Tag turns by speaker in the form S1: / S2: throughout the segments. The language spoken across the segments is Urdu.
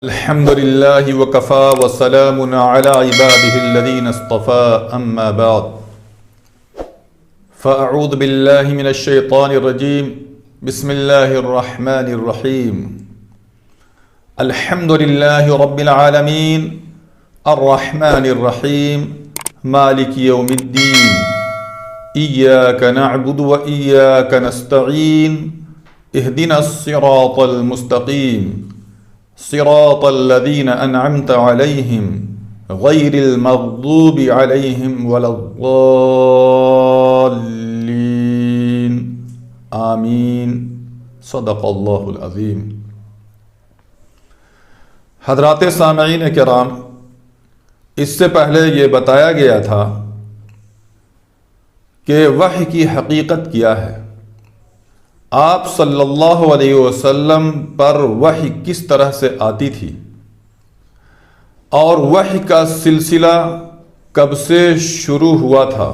S1: الحمد لله وكفى وسلام على عباده الذين اصطفى أما بعد فأعوذ بالله من الشيطان الرجيم بسم الله الرحمن الرحيم الحمد لله رب العالمين الرحمن الرحيم مالك يوم الدين إياك نعبد وإياك نستعين اهدنا الصراط المستقيم صراط الذين أنعمت عليهم غير المغضوب عليهم ولا الضالين آمین صدق اللہ العظیم۔ حضرات سامعین کرام، اس سے پہلے یہ بتایا گیا تھا کہ وحی کی حقیقت کیا ہے، آپ صلی اللہ علیہ وسلم پر وحی کس طرح سے آتی تھی اور وحی کا سلسلہ کب سے شروع ہوا تھا،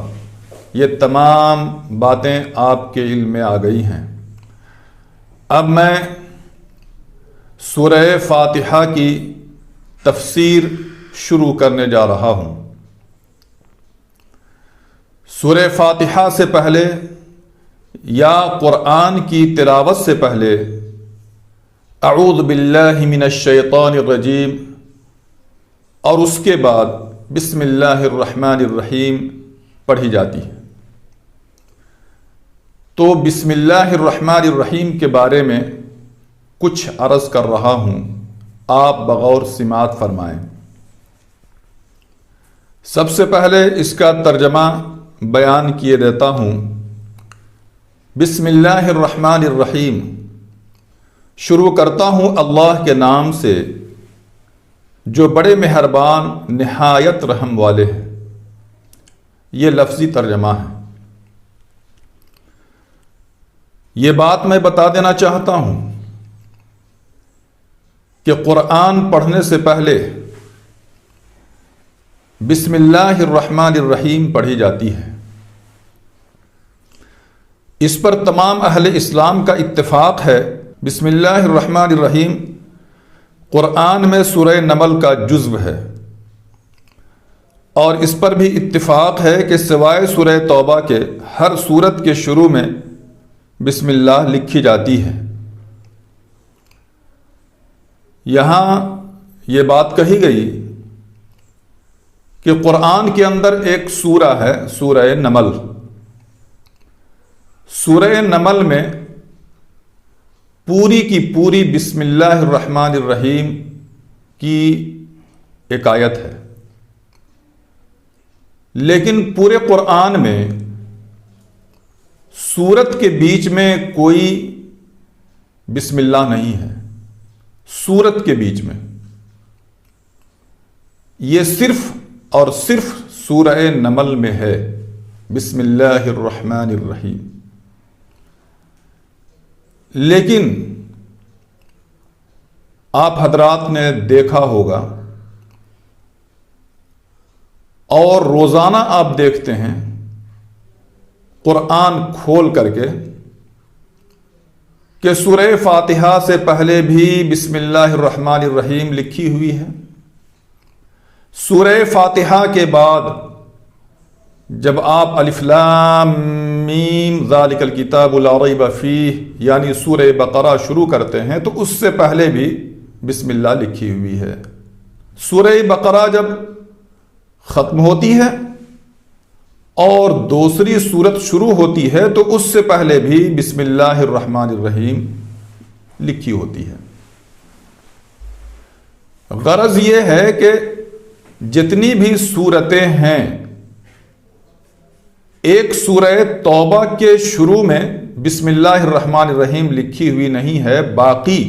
S1: یہ تمام باتیں آپ کے علم میں آ گئی ہیں۔ اب میں سورہ فاتحہ کی تفسیر شروع کرنے جا رہا ہوں۔ سورہ فاتحہ سے پہلے یا قرآن کی تلاوت سے پہلے اعوذ باللہ من الشیطان الرجیم اور اس کے بعد بسم اللہ الرحمن الرحیم پڑھی جاتی ہے۔ تو بسم اللہ الرحمن الرحیم کے بارے میں کچھ عرض کر رہا ہوں، آپ بغور سماعت فرمائیں۔ سب سے پہلے اس کا ترجمہ بیان کیے دیتا ہوں۔ بسم اللہ الرحمن الرحیم، شروع کرتا ہوں اللہ کے نام سے جو بڑے مہربان نہایت رحم والے ہیں۔ یہ لفظی ترجمہ ہے۔ یہ بات میں بتا دینا چاہتا ہوں کہ قرآن پڑھنے سے پہلے بسم اللہ الرحمن الرحیم پڑھی جاتی ہے۔ اس پر تمام اہل اسلام کا اتفاق ہے۔ بسم اللہ الرحمن الرحیم قرآن میں سورہ نمل کا جزو ہے، اور اس پر بھی اتفاق ہے کہ سوائے سورہ توبہ کے ہر سورت کے شروع میں بسم اللہ لکھی جاتی ہے۔ یہاں یہ بات کہی گئی کہ قرآن کے اندر ایک سورہ ہے، سورہ نمل۔ سورہ نمل میں پوری کی پوری بسم اللہ الرحمن الرحیم کی ایک آیت ہے، لیکن پورے قرآن میں سورت کے بیچ میں کوئی بسم اللہ نہیں ہے۔ سورت کے بیچ میں یہ صرف اور صرف سورہ نمل میں ہے بسم اللہ الرحمن الرحیم۔ لیکن آپ حضرات نے دیکھا ہوگا اور روزانہ آپ دیکھتے ہیں قرآن کھول کر کے کہ سورہ فاتحہ سے پہلے بھی بسم اللہ الرحمن الرحیم لکھی ہوئی ہے۔ سورہ فاتحہ کے بعد جب آپ الف لام میم ذالک الکتاب لا ریب فیہ یعنی سورہ بقرہ شروع کرتے ہیں تو اس سے پہلے بھی بسم اللہ لکھی ہوئی ہے۔ سورہ بقرہ جب ختم ہوتی ہے اور دوسری سورت شروع ہوتی ہے تو اس سے پہلے بھی بسم اللہ الرحمن الرحیم لکھی ہوتی ہے۔ غرض یہ ہے کہ جتنی بھی سورتیں ہیں، ایک سورہ توبہ کے شروع میں بسم اللہ الرحمن الرحیم لکھی ہوئی نہیں ہے، باقی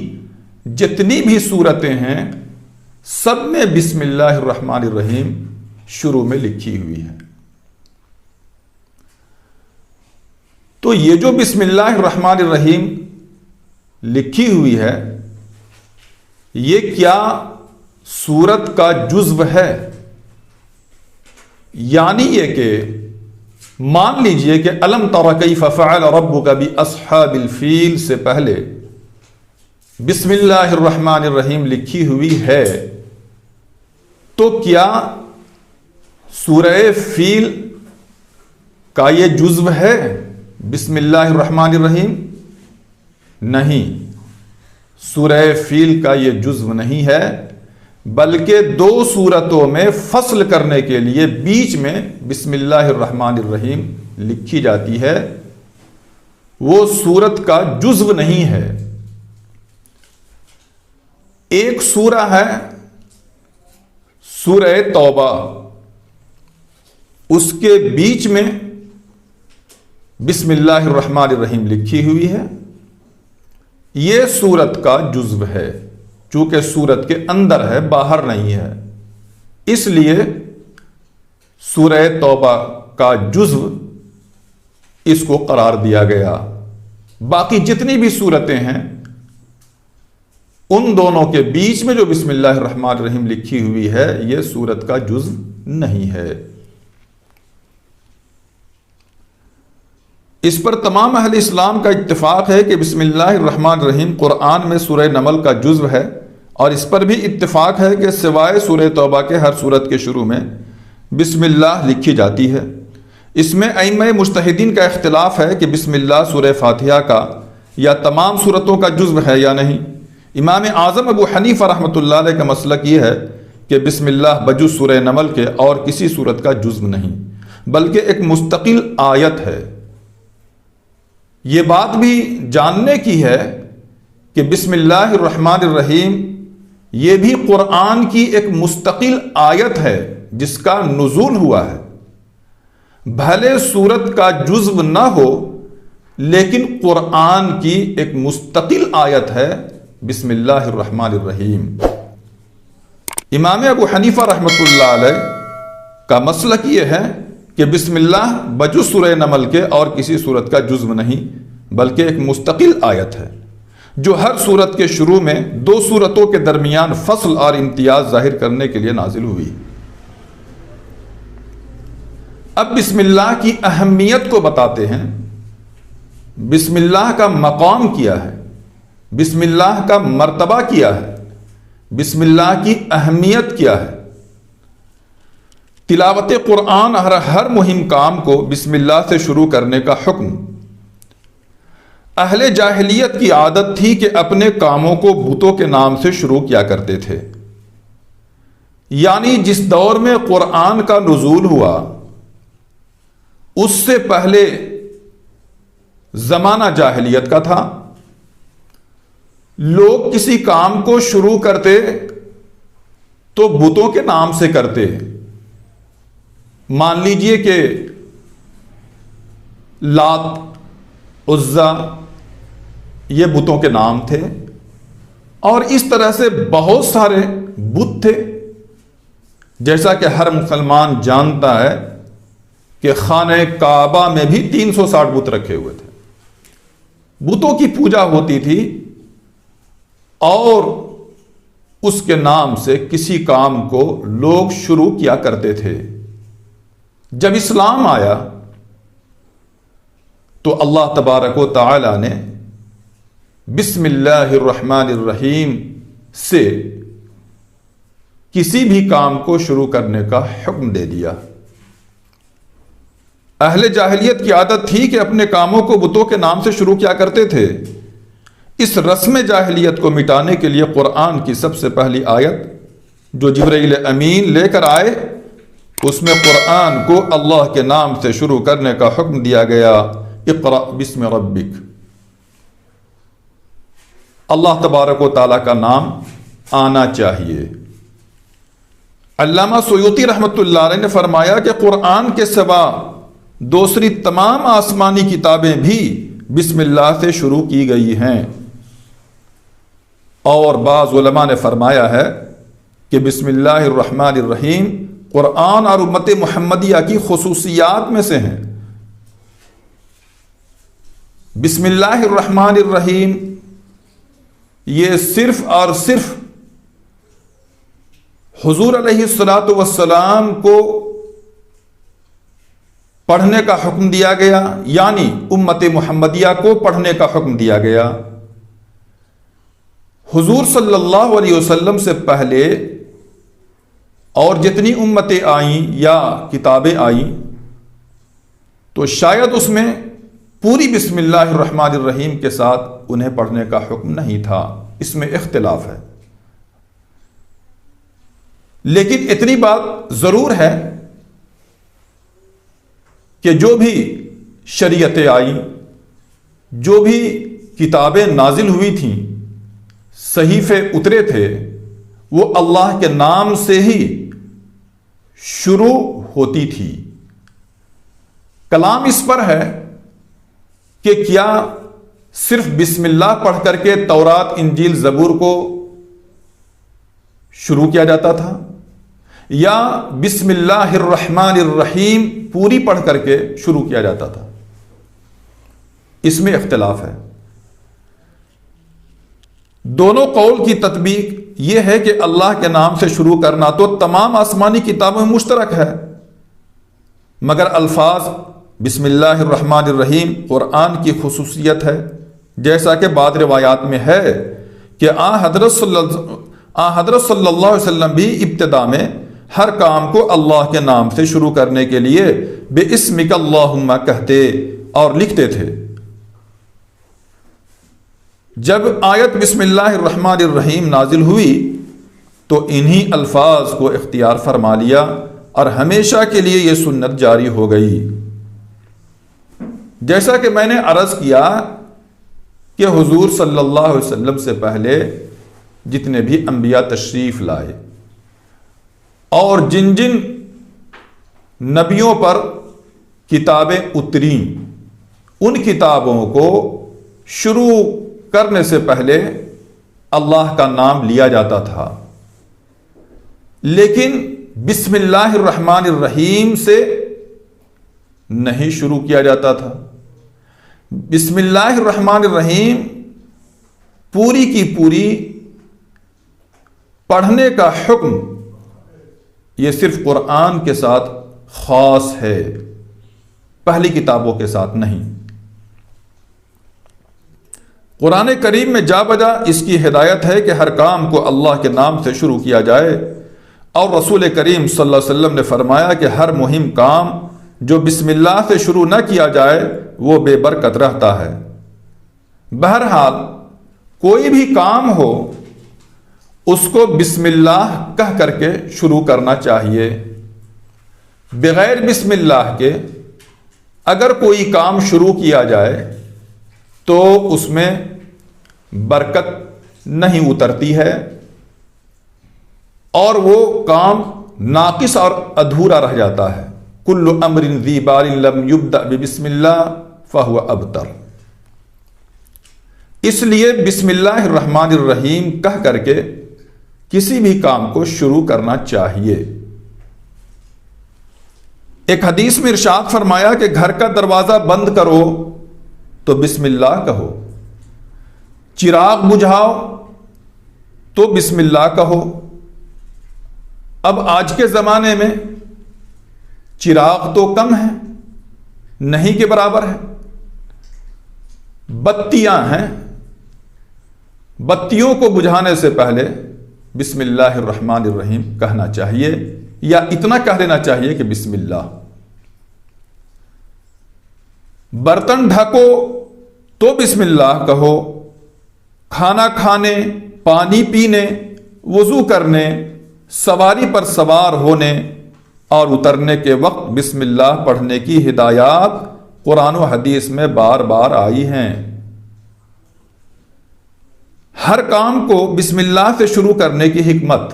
S1: جتنی بھی سورتیں ہیں سب میں بسم اللہ الرحمن الرحیم شروع میں لکھی ہوئی ہے۔ تو یہ جو بسم اللہ الرحمن الرحیم لکھی ہوئی ہے، یہ کیا سورت کا جزو ہے؟ یعنی یہ کہ مان لیجئے کہ الم تر کیف فعل ربک باصحاب الفیل سے پہلے بسم اللہ الرحمن الرحیم لکھی ہوئی ہے، تو کیا سورہ فیل کا یہ جزو ہے بسم اللہ الرحمن الرحیم؟ نہیں، سورہ فیل کا یہ جزو نہیں ہے، بلکہ دو سورتوں میں فصل کرنے کے لیے بیچ میں بسم اللہ الرحمن الرحیم لکھی جاتی ہے، وہ سورت کا جزو نہیں ہے۔ ایک سورہ ہے سورہ توبہ، اس کے بیچ میں بسم اللہ الرحمن الرحیم لکھی ہوئی ہے، یہ سورت کا جزو ہے، چونکہ سورت کے اندر ہے، باہر نہیں ہے، اس لیے سورہ توبہ کا جزو اس کو قرار دیا گیا۔ باقی جتنی بھی سورتیں ہیں ان دونوں کے بیچ میں جو بسم اللہ الرحمن الرحیم لکھی ہوئی ہے یہ سورت کا جزو نہیں ہے۔ اس پر تمام اہل اسلام کا اتفاق ہے کہ بسم اللہ الرحمن الرحیم قرآن میں سورہ نمل کا جزو ہے، اور اس پر بھی اتفاق ہے کہ سوائے سورہ توبہ کے ہر سورت کے شروع میں بسم اللہ لکھی جاتی ہے۔ اس میں ائمہ مجتہدین کا اختلاف ہے کہ بسم اللہ سورہ فاتحہ کا یا تمام سورتوں کا جزو ہے یا نہیں۔ امام اعظم ابو حنیفہ رحمۃ اللہ علیہ کا مسلک یہ ہے کہ بسم اللہ بجز سورہ نمل کے اور کسی سورت کا جزو نہیں، بلکہ ایک مستقل آیت ہے۔ یہ بات بھی جاننے کی ہے کہ بسم اللہ الرحمن الرحیم یہ بھی قرآن کی ایک مستقل آیت ہے جس کا نزول ہوا ہے، بھلے سورت کا جزو نہ ہو لیکن قرآن کی ایک مستقل آیت ہے بسم اللہ الرحمن الرحیم۔ امام ابو حنیفہ رحمۃ اللہ علیہ کا مسلک یہ ہے کہ بسم اللہ بجز سورہ نمل کے اور کسی سورت کا جزو نہیں، بلکہ ایک مستقل آیت ہے جو ہر سورت کے شروع میں دو سورتوں کے درمیان فصل اور امتیاز ظاہر کرنے کے لیے نازل ہوئی۔ اب بسم اللہ کی اہمیت کو بتاتے ہیں۔ بسم اللہ کا مقام کیا ہے، بسم اللہ کا مرتبہ کیا ہے، بسم اللہ کی اہمیت کیا ہے۔ تلاوت قرآن ہر مہم کام کو بسم اللہ سے شروع کرنے کا حکم۔ اہل جاہلیت کی عادت تھی کہ اپنے کاموں کو بتوں کے نام سے شروع کیا کرتے تھے، یعنی جس دور میں قرآن کا نزول ہوا اس سے پہلے زمانہ جاہلیت کا تھا۔ لوگ کسی کام کو شروع کرتے تو بتوں کے نام سے کرتے۔ مان لیجئے کہ لات، عزا یہ بتوں کے نام تھے، اور اس طرح سے بہت سارے بت تھے۔ جیسا کہ ہر مسلمان جانتا ہے کہ خانہ کعبہ میں بھی 360 بت رکھے ہوئے تھے، بتوں کی پوجا ہوتی تھی، اور اس کے نام سے کسی کام کو لوگ شروع کیا کرتے تھے۔ جب اسلام آیا تو اللہ تبارک و تعالی نے بسم اللہ الرحمن الرحیم سے کسی بھی کام کو شروع کرنے کا حکم دے دیا۔ اہل جاہلیت کی عادت تھی کہ اپنے کاموں کو بتوں کے نام سے شروع کیا کرتے تھے۔ اس رسم جاہلیت کو مٹانے کے لیے قرآن کی سب سے پہلی آیت جو جبرائیل امین لے کر آئے، اس میں قرآن کو اللہ کے نام سے شروع کرنے کا حکم دیا گیا، اقرأ بسم ربک۔ اللہ تبارک و تعالیٰ کا نام آنا چاہیے۔ علامہ سیوطی رحمۃ اللہ علیہ نے فرمایا کہ قرآن کے سوا دوسری تمام آسمانی کتابیں بھی بسم اللہ سے شروع کی گئی ہیں، اور بعض علماء نے فرمایا ہے کہ بسم اللہ الرحمن الرحیم قرآن اور امت محمدیہ کی خصوصیات میں سے ہیں۔ بسم اللہ الرحمن الرحیم یہ صرف اور صرف حضور علیہ الصلاۃ والسلام کو پڑھنے کا حکم دیا گیا، یعنی امت محمدیہ کو پڑھنے کا حکم دیا گیا۔ حضور صلی اللہ علیہ وسلم سے پہلے اور جتنی امتیں آئیں یا کتابیں آئیں تو شاید اس میں پوری بسم اللہ الرحمن الرحیم کے ساتھ انہیں پڑھنے کا حکم نہیں تھا، اس میں اختلاف ہے۔ لیکن اتنی بات ضرور ہے کہ جو بھی شریعتیں آئیں، جو بھی کتابیں نازل ہوئی تھیں، صحیفے اترے تھے، وہ اللہ کے نام سے ہی شروع ہوتی تھی۔ کلام اس پر ہے کہ کیا صرف بسم اللہ پڑھ کر کے تورات، انجیل، زبور کو شروع کیا جاتا تھا، یا بسم اللہ الرحمن الرحیم پوری پڑھ کر کے شروع کیا جاتا تھا؟ اس میں اختلاف ہے۔ دونوں قول کی تطبیق یہ ہے کہ اللہ کے نام سے شروع کرنا تو تمام آسمانی کتابوں میں مشترک ہے، مگر الفاظ بسم اللہ الرحمن الرحیم قرآن کی خصوصیت ہے، جیسا کہ بعض روایات میں ہے کہ حضرت صلی اللہ علیہ وسلم بھی ابتدا میں ہر کام کو اللہ کے نام سے شروع کرنے کے لیے بے اسمک اللہم کہتے اور لکھتے تھے۔ جب آیت بسم اللہ الرحمن الرحیم نازل ہوئی تو انہی الفاظ کو اختیار فرما لیا اور ہمیشہ کے لیے یہ سنت جاری ہو گئی۔ جیسا کہ میں نے عرض کیا کہ حضور صلی اللہ علیہ وسلم سے پہلے جتنے بھی انبیاء تشریف لائے اور جن جن نبیوں پر کتابیں اتریں، ان کتابوں کو شروع کرنے سے پہلے اللہ کا نام لیا جاتا تھا، لیکن بسم اللہ الرحمن الرحیم سے نہیں شروع کیا جاتا تھا۔ بسم اللہ الرحمن الرحیم پوری کی پوری پڑھنے کا حکم یہ صرف قرآن کے ساتھ خاص ہے، پہلی کتابوں کے ساتھ نہیں۔ قرآن کریم میں جا بجا اس کی ہدایت ہے کہ ہر کام کو اللہ کے نام سے شروع کیا جائے، اور رسول کریم صلی اللہ علیہ وسلم نے فرمایا کہ ہر مہم کام جو بسم اللہ سے شروع نہ کیا جائے وہ بے برکت رہتا ہے۔ بہرحال کوئی بھی کام ہو اس کو بسم اللہ کہہ کر کے شروع کرنا چاہیے۔ بغیر بسم اللہ کے اگر کوئی کام شروع کیا جائے تو اس میں برکت نہیں اترتی ہے اور وہ کام ناقص اور ادھورا رہ جاتا ہے۔ کل امر ذی بال لم یبدأ بسم اللہ فہو ابتر۔ اس لیے بسم اللہ الرحمن الرحیم کہہ کر کے کسی بھی کام کو شروع کرنا چاہیے۔ ایک حدیث میں ارشاد فرمایا کہ گھر کا دروازہ بند کرو تو بسم اللہ کہو، چراغ بجھاؤ تو بسم اللہ کہو۔ اب آج کے زمانے میں چراغ تو کم ہے، نہیں کے برابر ہے، بتیاں ہیں، بتیوں کو بجھانے سے پہلے بسم اللہ الرحمن الرحیم کہنا چاہیے، یا اتنا کہہ لینا چاہیے کہ بسم اللہ۔ برتن ڈھکو تو بسم اللہ کہو، کھانا کھانے، پانی پینے، وضو کرنے، سواری پر سوار ہونے اور اترنے کے وقت بسم اللہ پڑھنے کی ہدایات قرآن و حدیث میں بار بار آئی ہیں۔ ہر کام کو بسم اللہ سے شروع کرنے کی حکمت،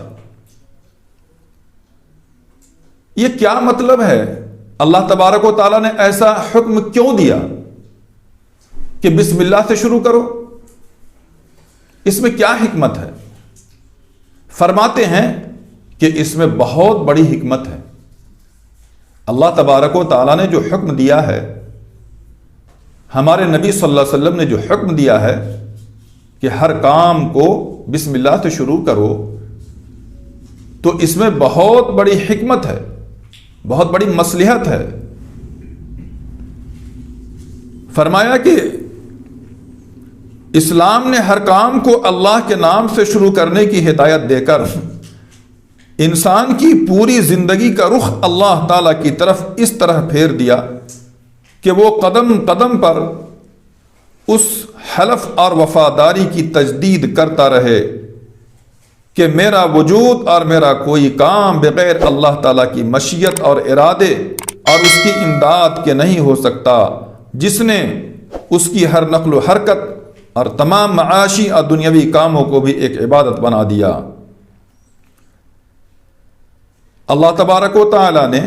S1: یہ کیا مطلب ہے؟ اللہ تبارک و تعالیٰ نے ایسا حکم کیوں دیا کہ بسم اللہ سے شروع کرو؟ اس میں کیا حکمت ہے؟ فرماتے ہیں کہ اس میں بہت بڑی حکمت ہے۔ اللہ تبارک و تعالیٰ نے جو حکم دیا ہے، ہمارے نبی صلی اللہ علیہ وسلم نے جو حکم دیا ہے کہ ہر کام کو بسم اللہ سے شروع کرو، تو اس میں بہت بڑی حکمت ہے، بہت بڑی مصلحت ہے۔ فرمایا کہ اسلام نے ہر کام کو اللہ کے نام سے شروع کرنے کی ہدایت دے کر انسان کی پوری زندگی کا رخ اللہ تعالیٰ کی طرف اس طرح پھیر دیا کہ وہ قدم قدم پر اس حلف اور وفاداری کی تجدید کرتا رہے کہ میرا وجود اور میرا کوئی کام بغیر اللہ تعالیٰ کی مشیت اور ارادے اور اس کی امداد کے نہیں ہو سکتا، جس نے اس کی ہر نقل و حرکت اور تمام معاشی اور دنیاوی کاموں کو بھی ایک عبادت بنا دیا۔ اللہ تبارک و تعالیٰ نے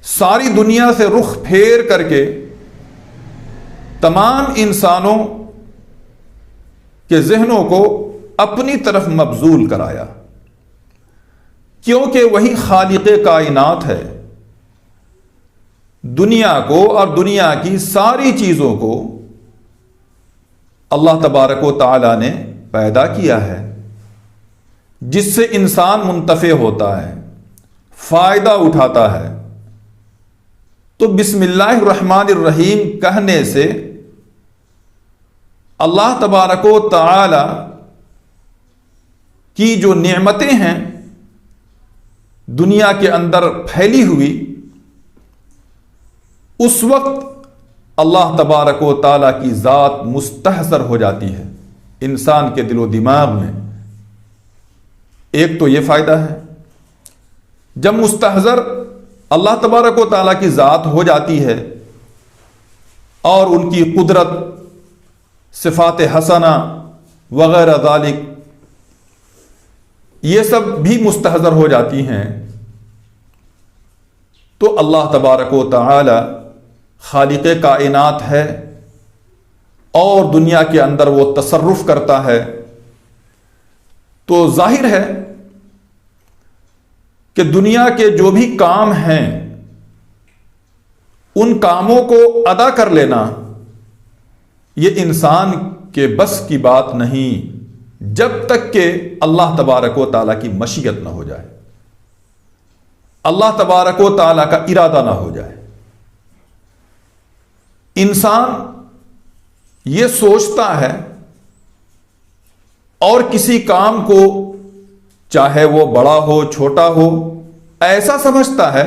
S1: ساری دنیا سے رخ پھیر کر کے تمام انسانوں کے ذہنوں کو اپنی طرف مبذول کرایا، کیونکہ وہی خالق کائنات ہے۔ دنیا کو اور دنیا کی ساری چیزوں کو اللہ تبارک و تعالیٰ نے پیدا کیا ہے، جس سے انسان منتفع ہوتا ہے، فائدہ اٹھاتا ہے۔ تو بسم اللہ الرحمن الرحیم کہنے سے اللہ تبارک و تعالی کی جو نعمتیں ہیں دنیا کے اندر پھیلی ہوئی، اس وقت اللہ تبارک و تعالی کی ذات مستحضر ہو جاتی ہے انسان کے دل و دماغ میں۔ ایک تو یہ فائدہ ہے، جب مستحضر اللہ تبارک و تعالیٰ کی ذات ہو جاتی ہے اور ان کی قدرت، صفات حسنہ وغیرہ ذالک یہ سب بھی مستحضر ہو جاتی ہیں، تو اللہ تبارک و تعالی خالق کائنات ہے اور دنیا کے اندر وہ تصرف کرتا ہے، تو ظاہر ہے کہ دنیا کے جو بھی کام ہیں ان کاموں کو ادا کر لینا یہ انسان کے بس کی بات نہیں، جب تک کہ اللہ تبارک و تعالیٰ کی مشیت نہ ہو جائے، اللہ تبارک و تعالیٰ کا ارادہ نہ ہو جائے۔ انسان یہ سوچتا ہے اور کسی کام کو چاہے وہ بڑا ہو چھوٹا ہو ایسا سمجھتا ہے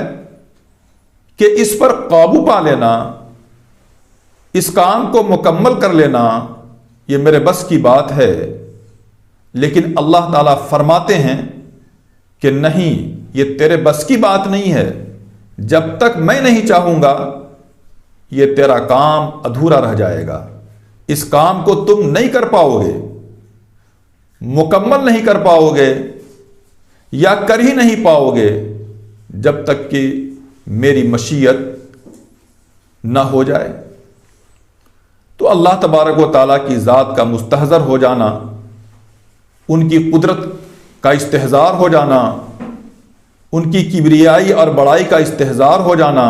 S1: کہ اس پر قابو پا لینا، اس کام کو مکمل کر لینا یہ میرے بس کی بات ہے، لیکن اللہ تعالیٰ فرماتے ہیں کہ نہیں، یہ تیرے بس کی بات نہیں ہے، جب تک میں نہیں چاہوں گا یہ تیرا کام ادھورا رہ جائے گا، اس کام کو تم نہیں کر پاؤ گے، مکمل نہیں کر پاؤ گے یا کر ہی نہیں پاؤ گے جب تک کہ میری مشیت نہ ہو جائے۔ تو اللہ تبارک و تعالیٰ کی ذات کا مستحضر ہو جانا، ان کی قدرت کا استحضار ہو جانا، ان کی کبریائی اور بڑائی کا استحضار ہو جانا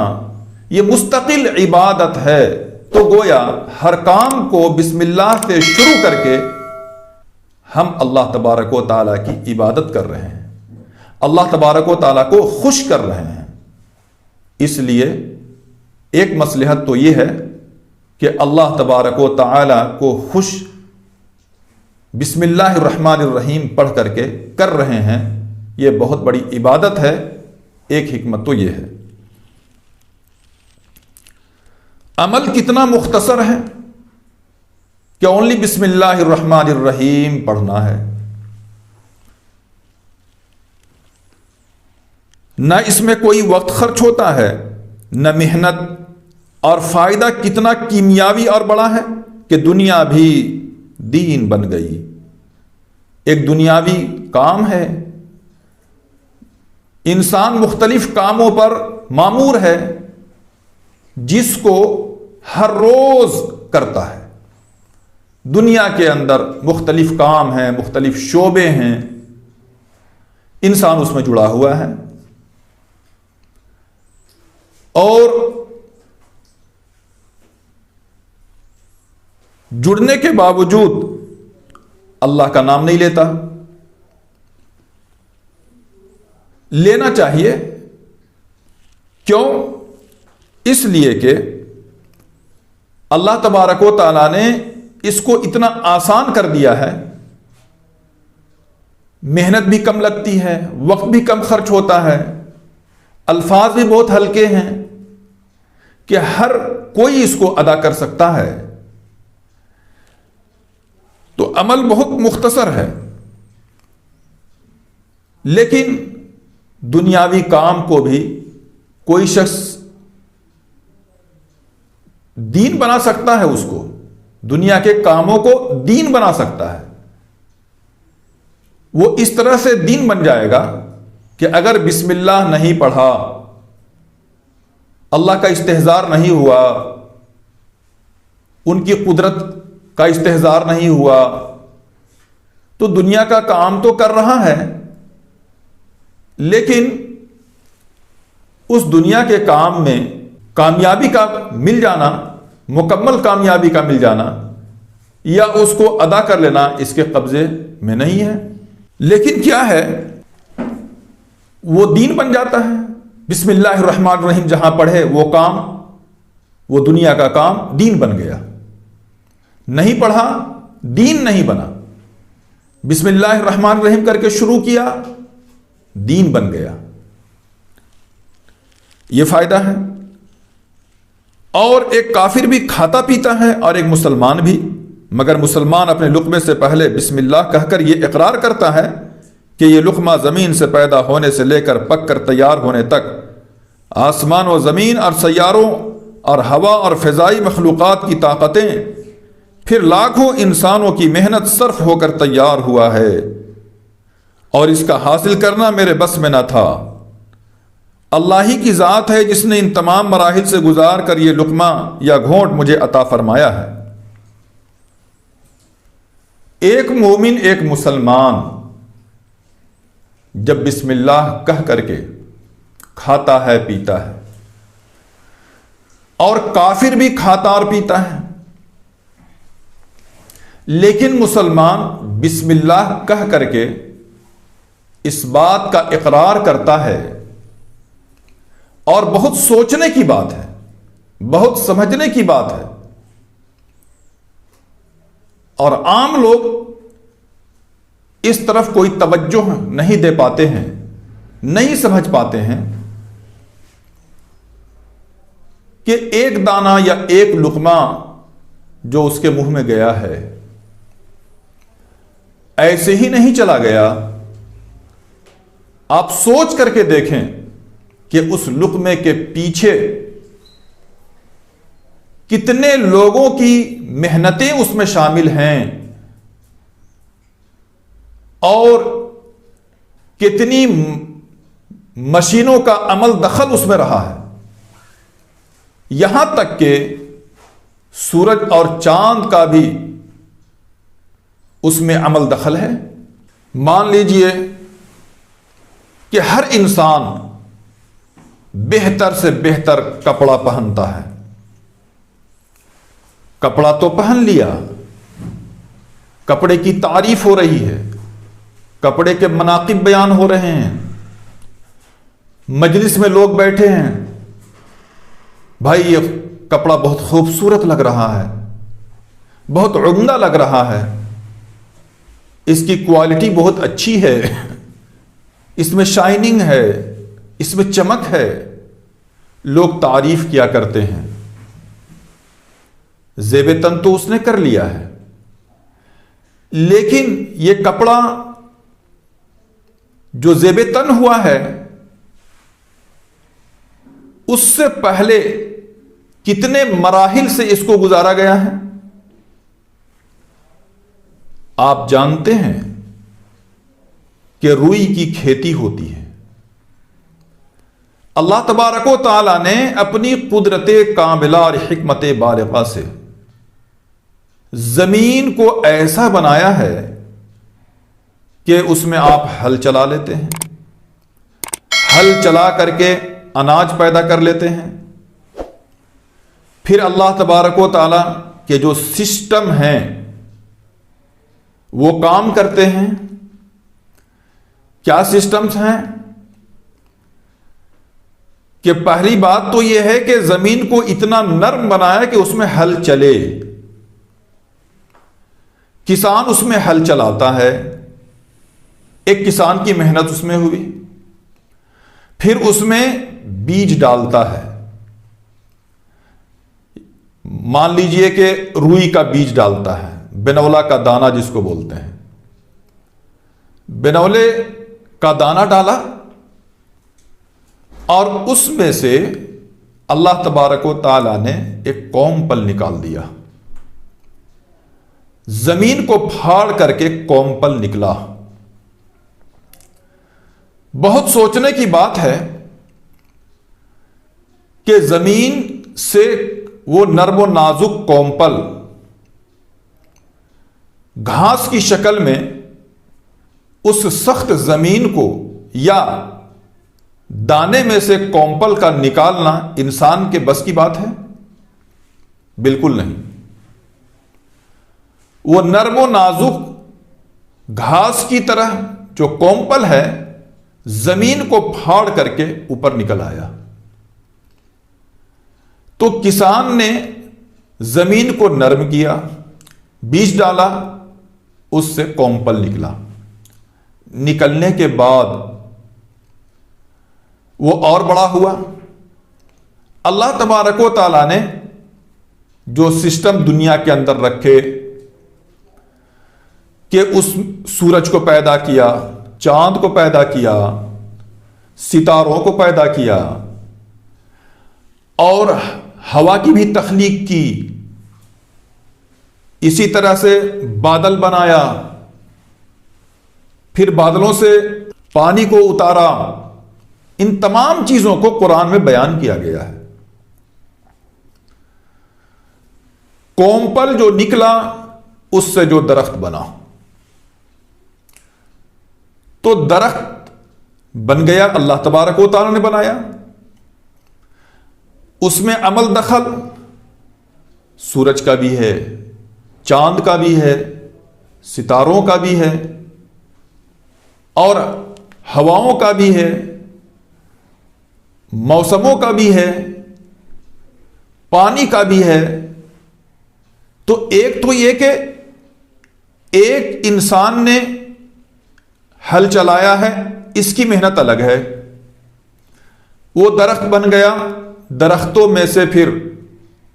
S1: یہ مستقل عبادت ہے۔ تو گویا ہر کام کو بسم اللہ سے شروع کر کے ہم اللہ تبارک و تعالیٰ کی عبادت کر رہے ہیں، اللہ تبارک و تعالیٰ کو خوش کر رہے ہیں۔ اس لیے ایک مصلحت تو یہ ہے کہ اللہ تبارک و تعالیٰ کو خوش بسم اللہ الرحمن الرحیم پڑھ کر کے کر رہے ہیں، یہ بہت بڑی عبادت ہے۔ ایک حکمت تو یہ ہے۔ عمل کتنا مختصر ہے کہ اونلی بسم اللہ الرحمن الرحیم پڑھنا ہے، نہ اس میں کوئی وقت خرچ ہوتا ہے نہ محنت، اور فائدہ کتنا کیمیاوی اور بڑا ہے کہ دنیا بھی دین بن گئی۔ ایک دنیاوی کام ہے، انسان مختلف کاموں پر مامور ہے جس کو ہر روز کرتا ہے۔ دنیا کے اندر مختلف کام ہیں، مختلف شعبے ہیں، انسان اس میں جڑا ہوا ہے، اور جڑنے کے باوجود اللہ کا نام نہیں لیتا۔ لینا چاہیے، کیوں؟ اس لیے کہ اللہ تبارک و تعالیٰ نے اس کو اتنا آسان کر دیا ہے، محنت بھی کم لگتی ہے، وقت بھی کم خرچ ہوتا ہے، الفاظ بھی بہت ہلکے ہیں کہ ہر کوئی اس کو ادا کر سکتا ہے، تو عمل بہت مختصر ہے۔ لیکن دنیاوی کام کو بھی کوئی شخص دین بنا سکتا ہے، اس کو دنیا کے کاموں کو دین بنا سکتا ہے۔ وہ اس طرح سے دین بن جائے گا کہ اگر بسم اللہ نہیں پڑھا، اللہ کا استحضار نہیں ہوا، ان کی قدرت کا استحضار نہیں ہوا، تو دنیا کا کام تو کر رہا ہے، لیکن اس دنیا کے کام میں کامیابی کا مل جانا، مکمل کامیابی کا مل جانا یا اس کو ادا کر لینا اس کے قبضے میں نہیں ہے۔ لیکن کیا ہے، وہ دین بن جاتا ہے۔ بسم اللہ الرحمن الرحیم جہاں پڑھے وہ کام، وہ دنیا کا کام دین بن گیا۔ نہیں پڑھا، دین نہیں بنا۔ بسم اللہ الرحمن الرحیم کر کے شروع کیا، دین بن گیا۔ یہ فائدہ ہے۔ اور ایک کافر بھی کھاتا پیتا ہے اور ایک مسلمان بھی، مگر مسلمان اپنے لقمے سے پہلے بسم اللہ کہہ کر یہ اقرار کرتا ہے کہ یہ لقمہ زمین سے پیدا ہونے سے لے کر پک کر تیار ہونے تک آسمان و زمین اور سیاروں اور ہوا اور فضائی مخلوقات کی طاقتیں، پھر لاکھوں انسانوں کی محنت صرف ہو کر تیار ہوا ہے، اور اس کا حاصل کرنا میرے بس میں نہ تھا۔ اللہ ہی کی ذات ہے جس نے ان تمام مراحل سے گزار کر یہ لقمہ یا گھونٹ مجھے عطا فرمایا ہے۔ ایک مومن، ایک مسلمان جب بسم اللہ کہہ کر کے کھاتا ہے پیتا ہے، اور کافر بھی کھاتا اور پیتا ہے، لیکن مسلمان بسم اللہ کہہ کر کے اس بات کا اقرار کرتا ہے، اور بہت سوچنے کی بات ہے، بہت سمجھنے کی بات ہے، اور عام لوگ اس طرف کوئی توجہ نہیں دے پاتے ہیں، نہیں سمجھ پاتے ہیں کہ ایک دانہ یا ایک لقمہ جو اس کے منہ میں گیا ہے ایسے ہی نہیں چلا گیا۔ آپ سوچ کر کے دیکھیں کہ اس لقمے کے پیچھے کتنے لوگوں کی محنتیں اس میں شامل ہیں، اور کتنی مشینوں کا عمل دخل اس میں رہا ہے۔ یہاں تک کہ سورج اور چاند کا بھی اس میں عمل دخل ہے۔ مان لیجئے کہ ہر انسان بہتر سے بہتر کپڑا پہنتا ہے، کپڑا تو پہن لیا، کپڑے کی تعریف ہو رہی ہے، کپڑے کے مناقب بیان ہو رہے ہیں، مجلس میں لوگ بیٹھے ہیں، بھائی یہ کپڑا بہت خوبصورت لگ رہا ہے، بہت عمدہ لگ رہا ہے، اس کی کوالٹی بہت اچھی ہے، اس میں شائننگ ہے، اس میں چمک ہے، لوگ تعریف کیا کرتے ہیں۔ زیب تن تو اس نے کر لیا ہے، لیکن یہ کپڑا جو زیب تن ہوا ہے اس سے پہلے کتنے مراحل سے اس کو گزارا گیا ہے۔ آپ جانتے ہیں کہ روئی کی کھیتی ہوتی ہے، اللہ تبارک و تعالی نے اپنی قدرت کاملہ اور حکمت بالغہ سے زمین کو ایسا بنایا ہے کہ اس میں آپ ہل چلا لیتے ہیں، ہل چلا کر کے اناج پیدا کر لیتے ہیں، پھر اللہ تبارک و تعالی کے جو سسٹم ہیں وہ کام کرتے ہیں۔ کیا سسٹمز ہیں؟ کہ پہلی بات تو یہ ہے کہ زمین کو اتنا نرم بنایا کہ اس میں ہل چلے، کسان اس میں ہل چلاتا ہے، ایک کسان کی محنت اس میں ہوئی، پھر اس میں بیج ڈالتا ہے، مان لیجئے کہ روئی کا بیج ڈالتا ہے، بنولا کا دانہ جس کو بولتے ہیں، بنولے کا دانہ ڈالا اور اس میں سے اللہ تبارک و تعالی نے ایک قوم پل نکال دیا، زمین کو پھاڑ کر کے قوم پل نکلا۔ بہت سوچنے کی بات ہے کہ زمین سے وہ نرم و نازک کومپل گھاس کی شکل میں اس سخت زمین کو یا دانے میں سے کومپل کا نکالنا انسان کے بس کی بات ہے؟ بالکل نہیں۔ وہ نرم و نازک گھاس کی طرح جو کومپل ہے زمین کو پھاڑ کر کے اوپر نکل آیا۔ تو کسان نے زمین کو نرم کیا، بیج ڈالا، اس سے کومپل نکلا، نکلنے کے بعد وہ اور بڑا ہوا۔ اللہ تبارک و تعالی نے جو سسٹم دنیا کے اندر رکھے کہ اس سورج کو پیدا کیا، چاند کو پیدا کیا، ستاروں کو پیدا کیا اور ہوا کی بھی تخلیق کی، اسی طرح سے بادل بنایا، پھر بادلوں سے پانی کو اتارا، ان تمام چیزوں کو قرآن میں بیان کیا گیا ہے۔ کومپل جو نکلا اس سے جو درخت بنا، تو درخت بن گیا، اللہ تبارک و تعالی نے بنایا، اس میں عمل دخل سورج کا بھی ہے، چاند کا بھی ہے، ستاروں کا بھی ہے اور ہواؤں کا بھی ہے، موسموں کا بھی ہے، پانی کا بھی ہے۔ تو ایک تو یہ کہ ایک انسان نے ہل چلایا ہے، اس کی محنت الگ ہے، وہ درخت بن گیا، درختوں میں سے پھر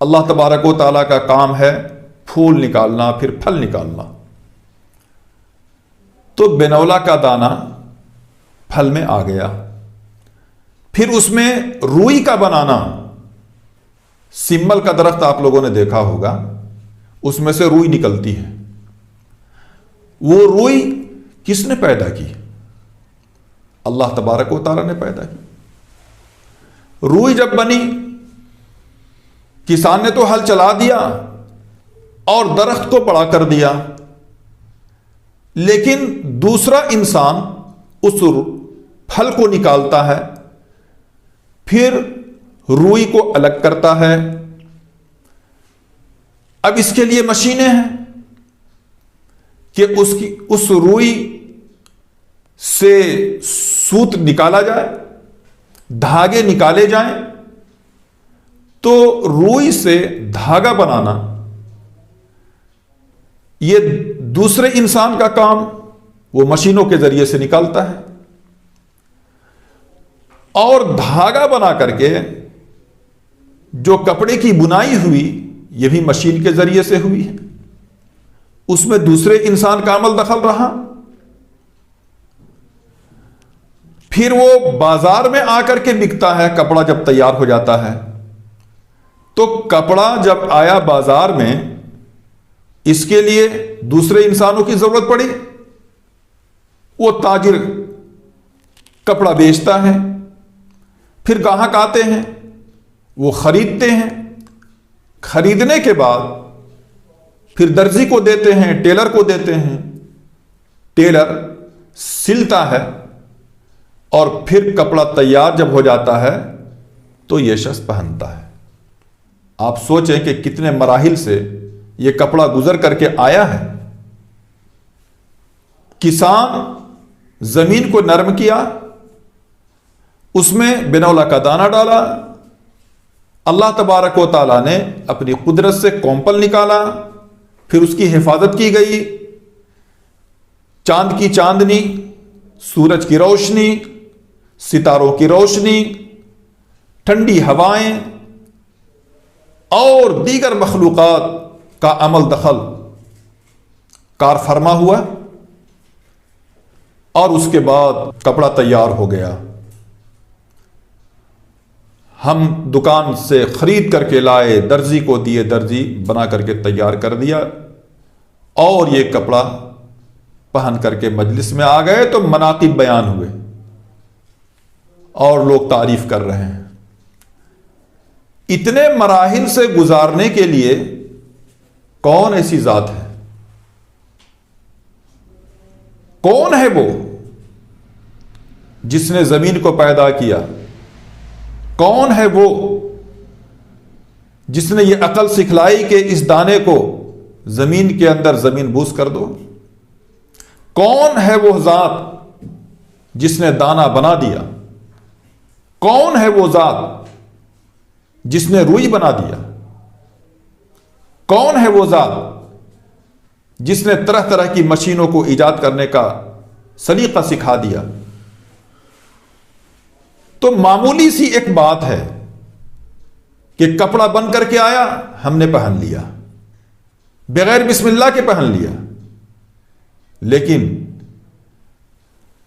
S1: اللہ تبارک و تعالیٰ کا کام ہے پھول نکالنا، پھر پھل نکالنا۔ تو بنولا کا دانہ پھل میں آ گیا، پھر اس میں روئی کا بنانا، سمبل کا درخت آپ لوگوں نے دیکھا ہوگا، اس میں سے روئی نکلتی ہے، وہ روئی کس نے پیدا کی؟ اللہ تبارک و تعالیٰ نے پیدا کی۔ روئی جب بنی، کسان نے تو ہل چلا دیا اور درخت کو بڑا کر دیا، لیکن دوسرا انسان اس پھل کو نکالتا ہے، پھر روئی کو الگ کرتا ہے۔ اب اس کے لیے مشینیں ہیں کہ اس روئی سے سوت نکالا جائے، دھاگے نکالے جائیں۔ تو روئی سے دھاگا بنانا یہ دوسرے انسان کا کام، وہ مشینوں کے ذریعے سے نکالتا ہے، اور دھاگا بنا کر کے جو کپڑے کی بنائی ہوئی یہ بھی مشین کے ذریعے سے ہوئی ہے، اس میں دوسرے انسان کا عمل دخل رہا۔ پھر وہ بازار میں آ کر کے بکتا ہے، کپڑا جب تیار ہو جاتا ہے، تو کپڑا جب آیا بازار میں، اس کے لیے دوسرے انسانوں کی ضرورت پڑی، وہ تاجر کپڑا بیچتا ہے، پھر گاہک آتے ہیں، وہ خریدتے ہیں، خریدنے کے بعد پھر درزی کو دیتے ہیں، ٹیلر کو دیتے ہیں، ٹیلر سلتا ہے، اور پھر کپڑا تیار جب ہو جاتا ہے تو یہ شخص پہنتا ہے۔ آپ سوچیں کہ کتنے مراحل سے یہ کپڑا گزر کر کے آیا ہے۔ کسان زمین کو نرم کیا، اس میں بنولا کا دانہ ڈالا، اللہ تبارک و تعالیٰ نے اپنی قدرت سے کومپل نکالا، پھر اس کی حفاظت کی گئی، چاند کی چاندنی، سورج کی روشنی، ستاروں کی روشنی، ٹھنڈی ہوائیں اور دیگر مخلوقات کا عمل دخل کار فرما ہوا، اور اس کے بعد کپڑا تیار ہو گیا، ہم دکان سے خرید کر کے لائے، درزی کو دیے، درزی بنا کر کے تیار کر دیا، اور یہ کپڑا پہن کر کے مجلس میں آ گئے تو مناقب بیان ہوئے اور لوگ تعریف کر رہے ہیں۔ اتنے مراحل سے گزارنے کے لیے کون ایسی ذات ہے؟ کون ہے وہ جس نے زمین کو پیدا کیا؟ کون ہے وہ جس نے یہ عقل سکھلائی کہ اس دانے کو زمین کے اندر زمین بوس کر دو؟ کون ہے وہ ذات جس نے دانہ بنا دیا؟ کون ہے وہ ذات جس نے روئی بنا دیا؟ کون ہے وہ ذات جس نے طرح طرح کی مشینوں کو ایجاد کرنے کا سلیقہ سکھا دیا؟ تو معمولی سی ایک بات ہے کہ کپڑا بن کر کے آیا، ہم نے پہن لیا، بغیر بسم اللہ کے پہن لیا۔ لیکن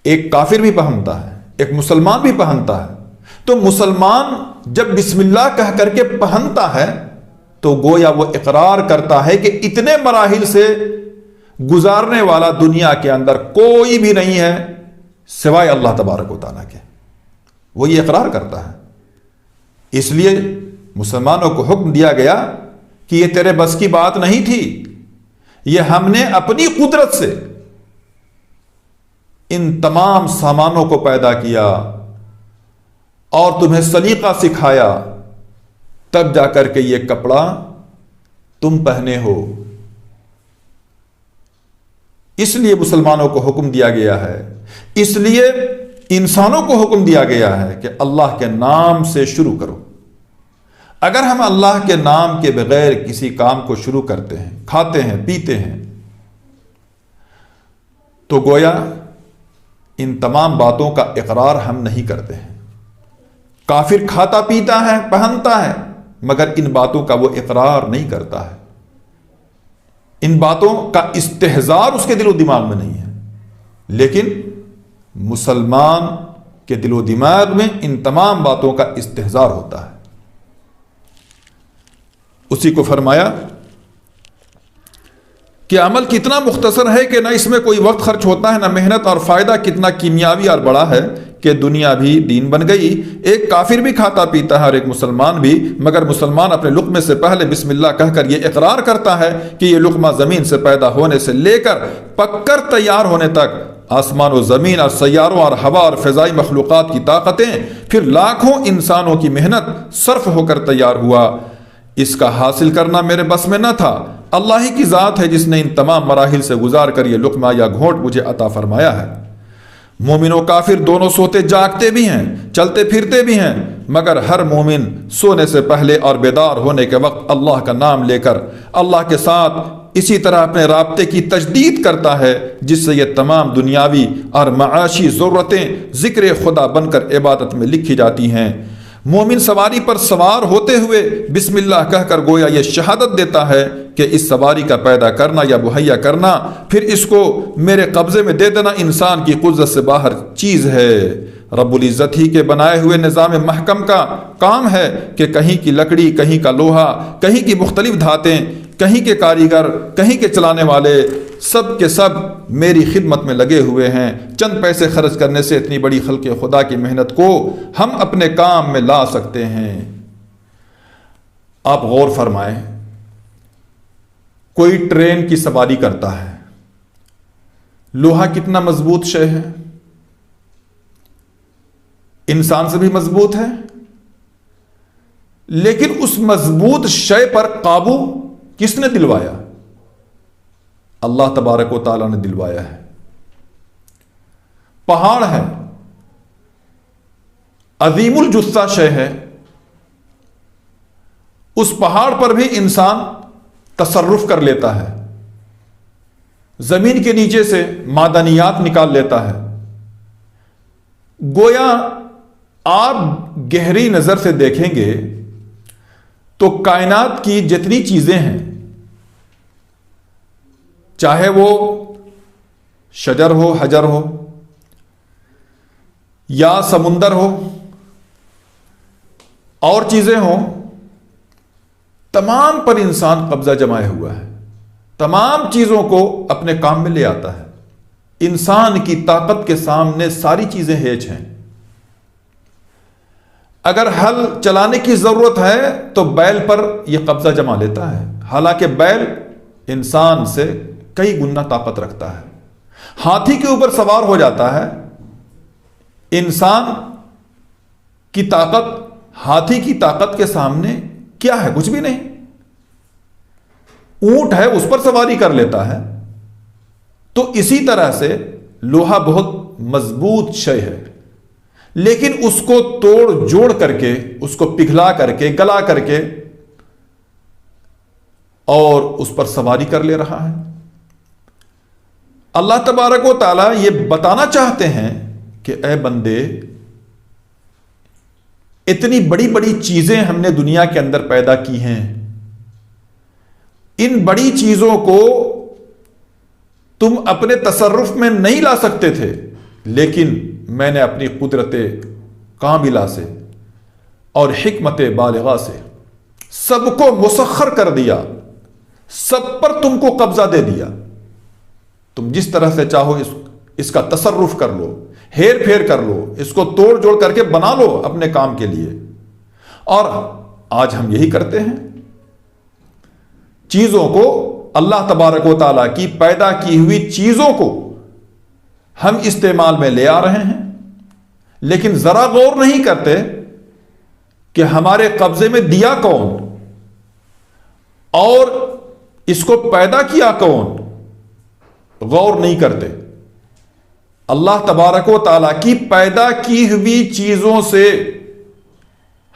S1: ایک کافر بھی پہنتا ہے، ایک مسلمان بھی پہنتا ہے، تو مسلمان جب بسم اللہ کہہ کر کے پہنتا ہے تو گویا وہ اقرار کرتا ہے کہ اتنے مراحل سے گزارنے والا دنیا کے اندر کوئی بھی نہیں ہے سوائے اللہ تبارک و تعالیٰ کے، وہ یہ اقرار کرتا ہے۔ اس لیے مسلمانوں کو حکم دیا گیا کہ یہ تیرے بس کی بات نہیں تھی، یہ ہم نے اپنی قدرت سے ان تمام سامانوں کو پیدا کیا اور تمہیں سلیقہ سکھایا، تب جا کر کے یہ کپڑا تم پہنے ہو۔ اس لیے مسلمانوں کو حکم دیا گیا ہے، اس لیے انسانوں کو حکم دیا گیا ہے کہ اللہ کے نام سے شروع کرو۔ اگر ہم اللہ کے نام کے بغیر کسی کام کو شروع کرتے ہیں، کھاتے ہیں، پیتے ہیں، تو گویا ان تمام باتوں کا اقرار ہم نہیں کرتے ہیں۔ کافر کھاتا پیتا ہے، پہنتا ہے، مگر ان باتوں کا وہ اقرار نہیں کرتا ہے، ان باتوں کا استحضار اس کے دل و دماغ میں نہیں ہے۔ لیکن مسلمان کے دل و دماغ میں ان تمام باتوں کا استحضار ہوتا ہے۔ اسی کو فرمایا کہ عمل کتنا مختصر ہے کہ نہ اس میں کوئی وقت خرچ ہوتا ہے نہ محنت، اور فائدہ کتنا کیمیاوی اور بڑا ہے کہ دنیا بھی دین بن گئی۔ ایک کافر بھی کھاتا پیتا ہے اور ایک مسلمان بھی، مگر مسلمان اپنے لقمے سے پہلے بسم اللہ کہہ کر یہ اقرار کرتا ہے کہ یہ لقمہ زمین سے پیدا ہونے سے لے کر پک کر تیار ہونے تک آسمان و زمین اور سیاروں اور ہوا اور فضائی مخلوقات کی طاقتیں، پھر لاکھوں انسانوں کی محنت صرف ہو کر تیار ہوا، اس کا حاصل کرنا میرے بس میں نہ تھا، اللہ ہی کی ذات ہے جس نے ان تمام مراحل سے گزار کر یہ لقمہ یا گھونٹ مجھے عطا فرمایا ہے۔ مومن و کافر دونوں سوتے جاگتے بھی ہیں، چلتے پھرتے بھی ہیں، مگر ہر مومن سونے سے پہلے اور بیدار ہونے کے وقت اللہ کا نام لے کر اللہ کے ساتھ اسی طرح اپنے رابطے کی تجدید کرتا ہے، جس سے یہ تمام دنیاوی اور معاشی ضرورتیں ذکر خدا بن کر عبادت میں لکھی جاتی ہیں۔ مومن سواری پر سوار ہوتے ہوئے بسم اللہ کہہ کر گویا یہ شہادت دیتا ہے کہ اس سواری کا پیدا کرنا یا مہیا کرنا، پھر اس کو میرے قبضے میں دے دینا انسان کی قدرت سے باہر چیز ہے۔ رب العزت ہی کے بنائے ہوئے نظام محکم کا کام ہے کہ کہیں کی لکڑی، کہیں کا لوہا، کہیں کی مختلف دھاتیں، کہیں کے کاریگر، کہیں کے چلانے والے، سب کے سب میری خدمت میں لگے ہوئے ہیں۔ چند پیسے خرچ کرنے سے اتنی بڑی خلق خدا کی محنت کو ہم اپنے کام میں لا سکتے ہیں۔ آپ غور فرمائیں، کوئی ٹرین کی سواری کرتا ہے، لوہا کتنا مضبوط شے ہے، انسان سے بھی مضبوط ہے، لیکن اس مضبوط شے پر قابو کس نے دلوایا؟ اللہ تبارک و تعالیٰ نے دلوایا ہے۔ پہاڑ ہے، عظیم الجثہ شے ہے، اس پہاڑ پر بھی انسان تصرف کر لیتا ہے، زمین کے نیچے سے معدنیات نکال لیتا ہے. گویا آپ گہری نظر سے دیکھیں گے تو کائنات کی جتنی چیزیں ہیں، چاہے وہ شجر ہو، حجر ہو، یا سمندر ہو، اور چیزیں ہوں، تمام پر انسان قبضہ جمائے ہوا ہے. تمام چیزوں کو اپنے کام میں لے آتا ہے. انسان کی طاقت کے سامنے ساری چیزیں ہیچ ہیں. اگر ہل چلانے کی ضرورت ہے تو بیل پر یہ قبضہ جما لیتا ہے، حالانکہ بیل انسان سے کئی گنا طاقت رکھتا ہے. ہاتھی کے اوپر سوار ہو جاتا ہے. انسان کی طاقت ہاتھی کی طاقت کے سامنے کیا ہے؟ کچھ بھی نہیں. اونٹ ہے، اس پر سواری کر لیتا ہے. تو اسی طرح سے لوہا بہت مضبوط شے ہے، لیکن اس کو توڑ جوڑ کر کے، اس کو پگھلا کر کے، گلا کر کے اور اس پر سواری کر لے رہا ہے. اللہ تبارک و تعالیٰ یہ بتانا چاہتے ہیں کہ اے بندے، اتنی بڑی بڑی چیزیں ہم نے دنیا کے اندر پیدا کی ہیں. ان بڑی چیزوں کو تم اپنے تصرف میں نہیں لا سکتے تھے، لیکن میں نے اپنی قدرت کاملہ سے اور حکمت بالغہ سے سب کو مسخر کر دیا، سب پر تم کو قبضہ دے دیا. تم جس طرح سے چاہو اس کا تصرف کر لو، ہیر پھیر کر لو، اس کو توڑ جوڑ کر کے بنا لو اپنے کام کے لیے. اور آج ہم یہی کرتے ہیں. چیزوں کو، اللہ تبارک و تعالیٰ کی پیدا کی ہوئی چیزوں کو ہم استعمال میں لے آ رہے ہیں، لیکن ذرا غور نہیں کرتے کہ ہمارے قبضے میں دیا کون اور اس کو پیدا کیا کون. غور نہیں کرتے. اللہ تبارک و تعالیٰ کی پیدا کی ہوئی چیزوں سے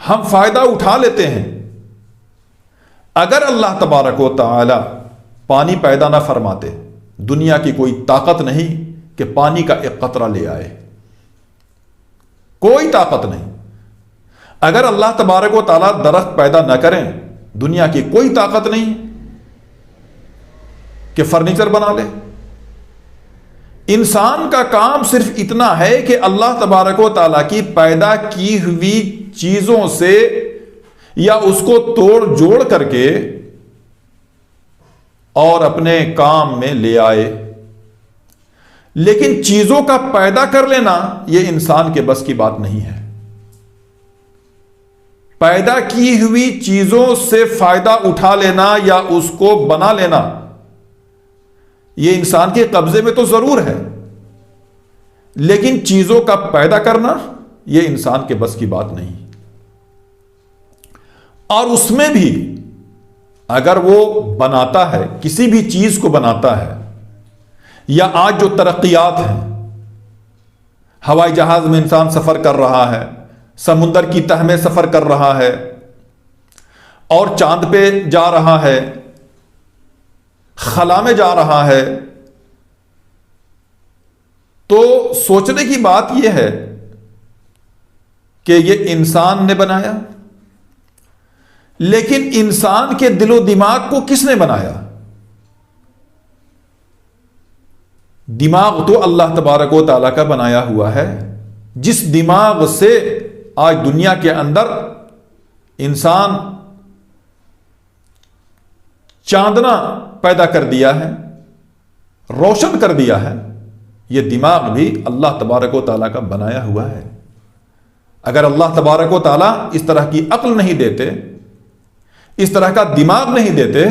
S1: ہم فائدہ اٹھا لیتے ہیں. اگر اللہ تبارک و تعالیٰ پانی پیدا نہ فرماتے، دنیا کی کوئی طاقت نہیں کہ پانی کا ایک قطرہ لے آئے، کوئی طاقت نہیں. اگر اللہ تبارک و تعالیٰ درخت پیدا نہ کریں، دنیا کی کوئی طاقت نہیں کہ فرنیچر بنا لے. انسان کا کام صرف اتنا ہے کہ اللہ تبارک و تعالیٰ کی پیدا کی ہوئی چیزوں سے یا اس کو توڑ جوڑ کر کے اور اپنے کام میں لے آئے. لیکن چیزوں کا پیدا کر لینا یہ انسان کے بس کی بات نہیں ہے. پیدا کی ہوئی چیزوں سے فائدہ اٹھا لینا یا اس کو بنا لینا یہ انسان کے قبضے میں تو ضرور ہے، لیکن چیزوں کا پیدا کرنا یہ انسان کے بس کی بات نہیں. اور اس میں بھی اگر وہ بناتا ہے، کسی بھی چیز کو بناتا ہے، یا آج جو ترقیات ہیں، ہوائی جہاز میں انسان سفر کر رہا ہے، سمندر کی تہ میں سفر کر رہا ہے، اور چاند پہ جا رہا ہے، خلا میں جا رہا ہے، تو سوچنے کی بات یہ ہے کہ یہ انسان نے بنایا، لیکن انسان کے دل و دماغ کو کس نے بنایا؟ دماغ تو اللہ تبارک و تعالیٰ کا بنایا ہوا ہے. جس دماغ سے آج دنیا کے اندر انسان چاندنا پیدا کر دیا ہے، روشن کر دیا ہے، یہ دماغ بھی اللہ تبارک و تعالیٰ کا بنایا ہوا ہے. اگر اللہ تبارک و تعالیٰ اس طرح کی عقل نہیں دیتے، اس طرح کا دماغ نہیں دیتے،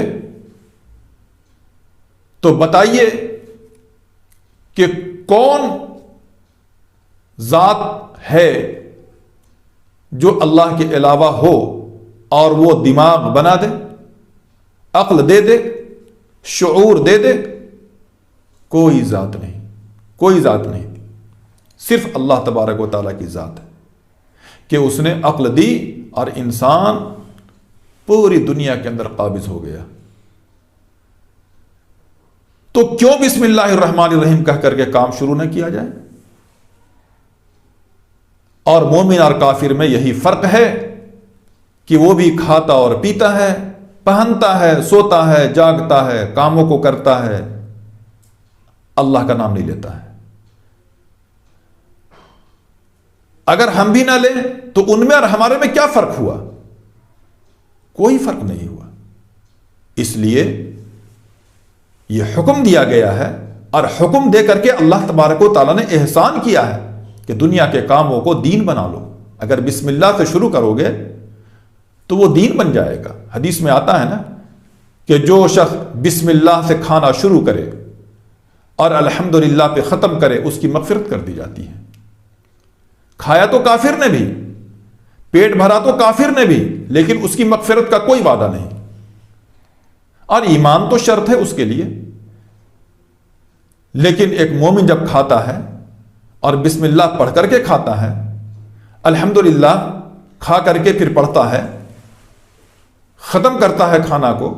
S1: تو بتائیے کہ کون ذات ہے جو اللہ کے علاوہ ہو اور وہ دماغ بنا دے، عقل دے دے، شعور دے دے؟ کوئی ذات نہیں، کوئی ذات نہیں. صرف اللہ تبارک و تعالیٰ کی ذات ہے کہ اس نے عقل دی اور انسان پوری دنیا کے اندر قابض ہو گیا. تو کیوں بسم اللہ الرحمن الرحیم کہہ کر کے کام شروع نہ کیا جائے؟ اور مومن اور کافر میں یہی فرق ہے کہ وہ بھی کھاتا اور پیتا ہے، پہنتا ہے، سوتا ہے، جاگتا ہے، کاموں کو کرتا ہے، اللہ کا نام نہیں لیتا ہے۔ اگر ہم بھی نہ لیں تو ان میں اور ہمارے میں کیا فرق ہوا؟ کوئی فرق نہیں ہوا۔ اس لیے یہ حکم دیا گیا ہے، اور حکم دے کر کے اللہ تبارک و تعالیٰ نے احسان کیا ہے کہ دنیا کے کاموں کو دین بنا لو۔ اگر بسم اللہ سے شروع کرو گے تو وہ دین بن جائے گا۔ حدیث میں آتا ہے نا کہ جو شخص بسم اللہ سے کھانا شروع کرے اور الحمدللہ پہ ختم کرے، اس کی مغفرت کر دی جاتی ہے۔ کھایا تو کافر نے بھی، پیٹ بھرا تو کافر نے بھی، لیکن اس کی مغفرت کا کوئی وعدہ نہیں۔ اور ایمان تو شرط ہے اس کے لیے، لیکن ایک مومن جب کھاتا ہے اور بسم اللہ پڑھ کر کے کھاتا ہے، الحمدللہ کھا کر کے پھر پڑھتا ہے، ختم کرتا ہے کھانا کو،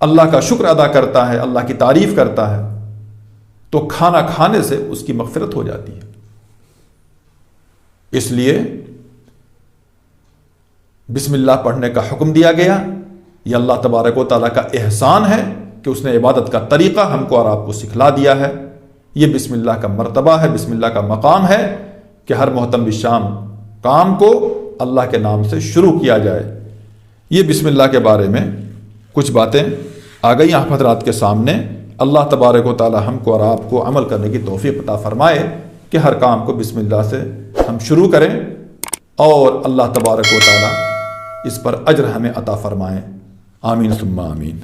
S1: اللہ کا شکر ادا کرتا ہے، اللہ کی تعریف کرتا ہے، تو کھانا کھانے سے اس کی مغفرت ہو جاتی ہے۔ اس لیے بسم اللہ پڑھنے کا حکم دیا گیا۔ یہ اللہ تبارک و تعالیٰ کا احسان ہے کہ اس نے عبادت کا طریقہ ہم کو اور آپ کو سکھلا دیا ہے۔ یہ بسم اللہ کا مرتبہ ہے، بسم اللہ کا مقام ہے کہ ہر محتم بالشام کام کو اللہ کے نام سے شروع کیا جائے۔ یہ بسم اللہ کے بارے میں کچھ باتیں آ گئی آپ حضرات کے سامنے۔ اللہ تبارک و تعالی ہم کو اور آپ کو عمل کرنے کی توفیق عطا فرمائے کہ ہر کام کو بسم اللہ سے ہم شروع کریں، اور اللہ تبارک و تعالی اس پر اجر ہمیں عطا فرمائے۔ آمین ثم آمین۔